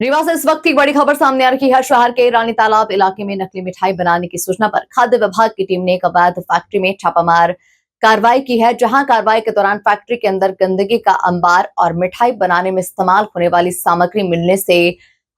रीवा से इस वक्त की बड़ी खबर सामने आ रही है। शहर के रानी तालाब इलाके में नकली मिठाई बनाने की सूचना पर खाद्य विभाग की टीम ने एक अवैध फैक्ट्री में छापामार कार्रवाई की है, जहां कार्रवाई के दौरान फैक्ट्री के अंदर गंदगी का अंबार और मिठाई बनाने में इस्तेमाल होने वाली सामग्री मिलने से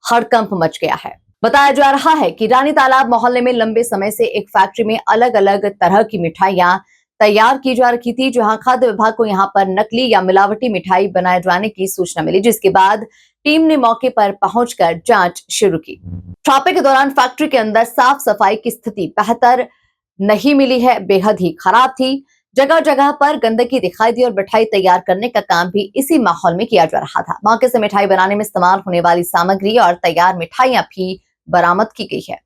हड़कंप मच गया है। बताया जा रहा है कि रानी तालाब मोहल्ले में लंबे समय से एक फैक्ट्री में अलग अलग तरह की मिठाइयां तैयार की जा रही थी, जहां खाद्य विभाग को यहां पर नकली या मिलावटी मिठाई बनाए जाने की सूचना मिली, जिसके बाद टीम ने मौके पर पहुंचकर जांच शुरू की। छापे के दौरान फैक्ट्री के अंदर साफ सफाई की स्थिति बेहतर नहीं मिली है, बेहद ही खराब थी। जगह जगह पर गंदगी दिखाई दी और मिठाई तैयार करने का काम भी इसी माहौल में किया जा रहा था। मौके से मिठाई बनाने में इस्तेमाल होने वाली सामग्री और तैयार मिठाइयां भी बरामद की गई है।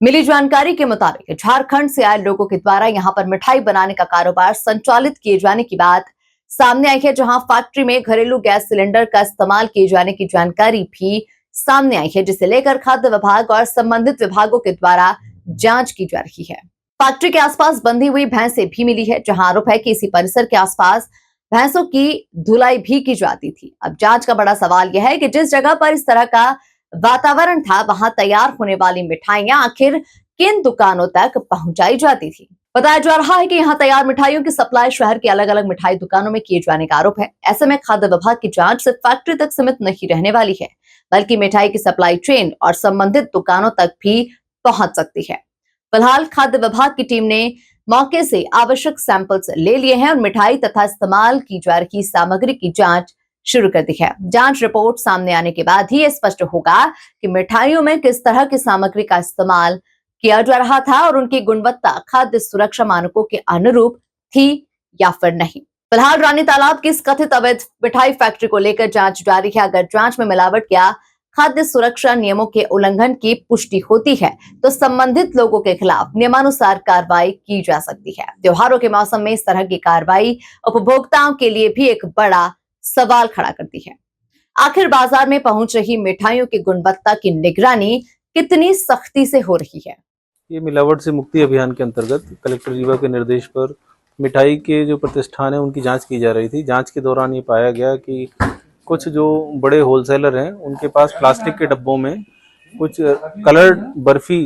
मिली जानकारी के मुताबिक झारखंड से आए लोगों के द्वारा यहां पर मिठाई बनाने का कारोबार संचालित किए जाने की बात सामने आई है, जहां फैक्ट्री में घरेलू गैस सिलेंडर का इस्तेमाल किए जाने की जानकारी भी सामने आई है, जिसे लेकर खाद्य विभाग और संबंधित विभागों के द्वारा जांच की जा रही है। फैक्ट्री के आसपास बंधी हुई भैंसें भी मिली है, जहां आरोप है कि इसी परिसर के आसपास भैंसों की धुलाई भी की जाती थी। अब जांच का बड़ा सवाल यह है कि जिस जगह पर इस तरह का वातावरण था, वहां तैयार होने वाली मिठाइयां आखिर किन दुकानों तक पहुंचाई जाती थी। बताया जा रहा है कि यहां तैयार मिठाइयों की सप्लाई शहर की अलग अलग मिठाई दुकानों में किए जाने का आरोप है। ऐसे में खाद्य विभाग की जांच सिर्फ फैक्ट्री तक सीमित नहीं रहने वाली है, बल्कि मिठाई की सप्लाई चेन और संबंधित दुकानों तक भी पहुंच सकती है। फिलहाल खाद्य विभाग की टीम ने मौके से आवश्यक सैंपल्स ले लिए हैं और मिठाई तथा इस्तेमाल की जा रही सामग्री की जांच शुरू कर दी है। जांच रिपोर्ट सामने आने के बाद ही स्पष्ट होगा कि मिठाइयों में किस तरह की सामग्री का इस्तेमाल किया जा रहा था और उनकी गुणवत्ता खाद्य सुरक्षा मानकों के अनुरूप थी या फिर नहीं। फिलहाल रानी तालाब की इस कथित अवैध मिठाई फैक्ट्री को लेकर जांच जारी है। अगर जांच में मिलावट या खाद्य सुरक्षा नियमों के उल्लंघन की पुष्टि होती है तो संबंधित लोगों के खिलाफ नियमानुसार कार्रवाई की जा सकती है। त्योहारों के मौसम में इस तरह की कार्रवाई उपभोक्ताओं के लिए भी एक बड़ा सवाल खड़ा करती है। आखिर बाजार में पहुंच रही मिठाइयों की गुणवत्ता की निगरानी कितनी सख्ती से हो रही है। ये मिलावट से मुक्ति अभियान के अंतर्गत कलेक्टर रीवा के निर्देश पर मिठाई के जो प्रतिष्ठान है उनकी जांच की जा रही थी। जांच के दौरान ये पाया गया कि कुछ जो बड़े होलसेलर हैं उनके पास प्लास्टिक के डब्बों में कुछ कलर्ड बर्फी,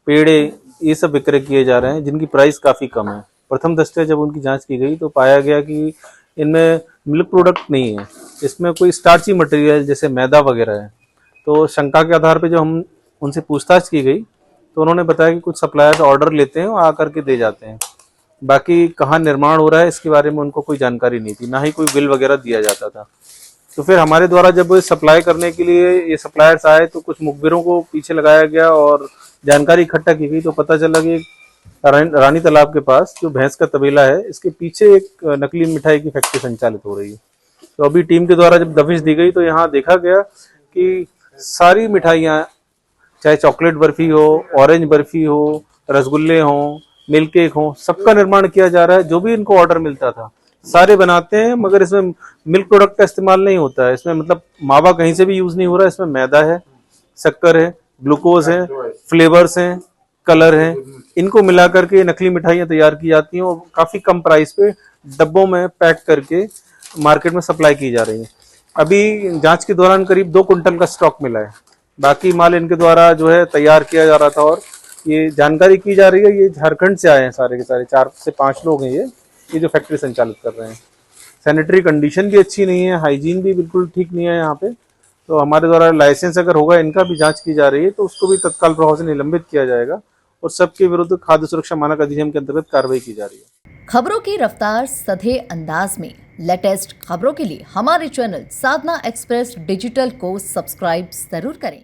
पेड़े ये सब विक्रय किए जा रहे हैं, जिनकी प्राइस काफ़ी कम है। प्रथम दृष्टया जब उनकी जांच की गई तो पाया गया कि इनमें मिल्क प्रोडक्ट नहीं है, इसमें कोई स्टार्ची मटेरियल जैसे मैदा वगैरह है। तो शंका के आधार पर जब हम उनसे पूछताछ की गई तो उन्होंने बताया कि कुछ सप्लायर्स ऑर्डर लेते हैं और आकर के दे जाते हैं, बाकी कहाँ निर्माण हो रहा है इसके बारे में उनको कोई जानकारी नहीं थी, ना ही कोई बिल वगैरह दिया जाता था। तो फिर हमारे द्वारा जब सप्लाई करने के लिए ये सप्लायर्स आए तो कुछ मुखबिरों को पीछे लगाया गया और जानकारी इकट्ठा की गई, तो पता चला कि रानी तालाब के पास जो भैंस का तबेला है इसके पीछे एक नकली मिठाई की फैक्ट्री संचालित हो रही है। तो अभी टीम के द्वारा जब दबिश दी गई तो यहाँ देखा गया कि सारी मिठाइयाँ, चाहे चॉकलेट बर्फी हो, ऑरेंज बर्फी हो, रसगुल्ले हो, मिल्क केक हो, सबका निर्माण किया जा रहा है। जो भी इनको ऑर्डर मिलता था सारे बनाते हैं, मगर इसमें मिल्क प्रोडक्ट का इस्तेमाल नहीं होता है। इसमें मतलब मावा कहीं से भी यूज नहीं हो रहा है। इसमें मैदा है, शक्कर है, ग्लूकोज है, फ्लेवर्स हैं, कलर हैं, इनको मिला करके नकली मिठाइयाँ तैयार की जाती हैं और काफी कम प्राइस पे डब्बों में पैक करके मार्केट में सप्लाई की जा रही है। अभी जांच के दौरान करीब 2 कुंटल का स्टॉक मिला है, बाकी माल इनके द्वारा जो है तैयार किया जा रहा था। और ये जानकारी की जा रही है ये झारखंड से आए हैं, सारे के सारे 4 से 5 लोग हैं ये जो फैक्ट्री संचालित कर रहे हैं। सैनिटरी कंडीशन भी अच्छी नहीं है, हाइजीन भी बिल्कुल ठीक नहीं है यहाँ पे। तो हमारे द्वारा लाइसेंस अगर होगा, इनका भी जांच की जा रही है तो उसको भी तत्काल प्रभाव से निलंबित किया जाएगा और सबके विरुद्ध खाद्य सुरक्षा मानक अधिनियम के अंतर्गत कार्रवाई की जा रही है। खबरों की रफ्तार सधे अंदाज में लेटेस्ट खबरों के लिए हमारे चैनल साधना एक्सप्रेस डिजिटल को सब्सक्राइब जरूर करें।